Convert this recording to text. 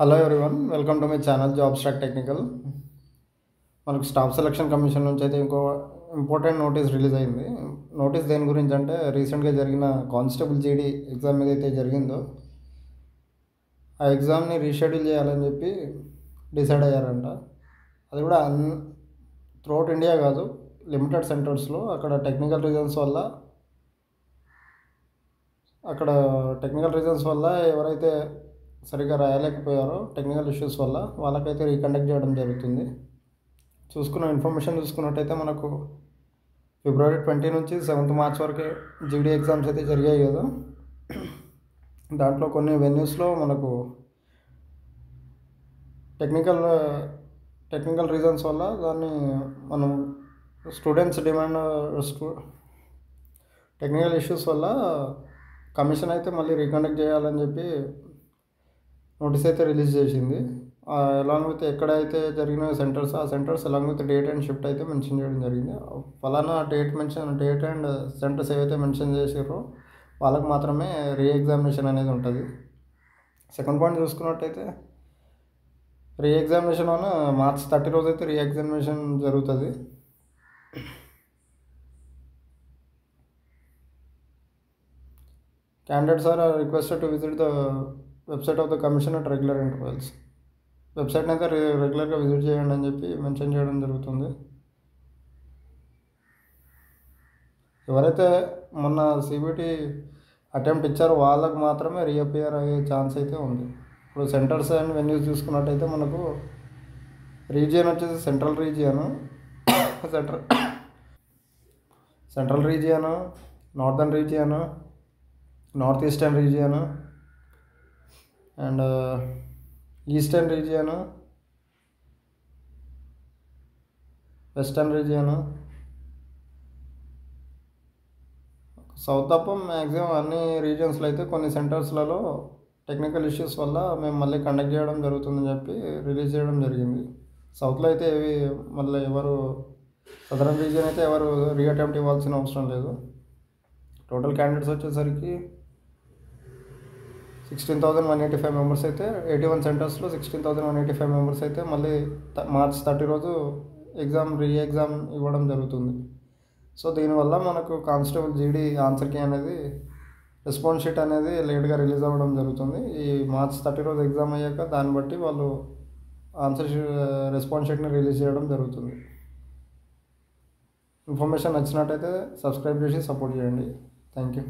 Hello everyone, welcome to my channel jobs track technical. మనకు staff selection commission నుంచి అయితే ఇంకో ఇంపార్టెంట్ నోటీస్ రిలీజ్ అయింది. నోటీస్ దేని గురించి అంటే రీసెంట్గా జరిగిన కానిస్టేబుల్ జీడీ ఎగ్జామ్ ఏదైతే జరిగిందో ఆ ఎగ్జామ్ని రీషెడ్యూల్ చేయాలని చెప్పి డిసైడ్ అయ్యారంట. అది కూడా త్రూఅవుట్ ఇండియా కాదు, లిమిటెడ్ సెంటర్స్లో అక్కడ టెక్నికల్ రీజన్స్ వల్ల ఎవరైతే సరిగ్గా రాయలేకపోయారో టెక్నికల్ ఇష్యూస్ వల్ల వాళ్ళకైతే రీకండక్ట్ చేయడం జరుగుతుంది. ఇన్ఫర్మేషన్ చూసుకున్నట్టయితే మనకు ఫిబ్రవరి 20 నుంచి 7th మార్చ్ వరకే జీడీ ఎగ్జామ్స్ అయితే జరిగాయి కదా. దాంట్లో కొన్ని వెన్యూస్లో మనకు టెక్నికల్ రీజన్స్ వల్ల దాన్ని మనం స్టూడెంట్స్ టెక్నికల్ ఇష్యూస్ వల్ల కమిషన్ అయితే మళ్ళీ రీకండక్ట్ చేయాలని చెప్పి నోటీస్ అయితే రిలీజ్ చేసింది. అలాంగ్ విత్ ఎక్కడైతే జరిగిన ఆ centres along with date and shift అయితే మెన్షన్ చేయడం జరిగింది. ఫలానా డేట్ అండ్ సెంటర్స్ ఏవైతే మెన్షన్ చేసారో వాళ్ళకి మాత్రమే రీఎగ్జామినేషన్ అనేది ఉంటుంది. సెకండ్ పాయింట్ చూసుకున్నట్టయితే రీఎగ్జామినేషన్ మార్చ్ 30 రోజు అయితే రీఎగ్జామినేషన్ జరుగుతుంది. Candidates are requested to visit the website of the commission at regular intervals. వెబ్సైట్ని అయితే రెగ్యులర్గా విజిట్ చేయండి అని చెప్పి మెన్షన్ చేయడం జరుగుతుంది. ఎవరైతే మొన్న సిబిటి అటెంప్ట్ ఇచ్చారో వాళ్ళకు మాత్రమే రీఅపియర్ అయ్యే ఛాన్స్ అయితే ఉంది. ఇప్పుడు సెంటర్స్ అండ్ వెన్యూస్ చూసుకున్నట్టయితే మనకు రీజియన్ వచ్చేసి central region, northern region, north eastern region and eastern region, western region, south తప్ప మ్యాక్సిమం అన్ని రీజియన్స్లో అయితే కొన్ని సెంటర్స్లలో టెక్నికల్ ఇష్యూస్ వల్ల మేము మళ్ళీ కండక్ట్ చేయడం జరుగుతుందని చెప్పి రిలీజ్ చేయడం జరిగింది. సౌత్లో అయితే మళ్ళీ సదరన్ రీజియన్ అయితే ఎవరు రీఅటెంప్ట్ ఇవ్వాల్సిన అవసరం లేదు. టోటల్ క్యాండిడేట్స్ వచ్చేసరికి 16,185 మెంబర్స్ అయితే 81 సెంటర్స్లో 16,185 మెంబర్స్ అయితే మళ్ళీ మార్చ్ 30 రోజు రీఎగ్జామ్ ఇవ్వడం జరుగుతుంది. సో దీనివల్ల మనకు కానిస్టేబుల్ జీడీ ఆన్సర్ కీ అనేది రెస్పాన్స్ షీట్ అనేది లేట్గా రిలీజ్ అవ్వడం జరుగుతుంది. ఈ మార్చ్ 30 రోజు ఎగ్జామ్ అయ్యాక దాన్ని బట్టి వాళ్ళు రెస్పాన్స్ షీట్ని రిలీజ్ చేయడం జరుగుతుంది. ఇన్ఫర్మేషన్ నచ్చినట్టయితే సబ్స్క్రైబ్ చేసి సపోర్ట్ చేయండి. Thank you.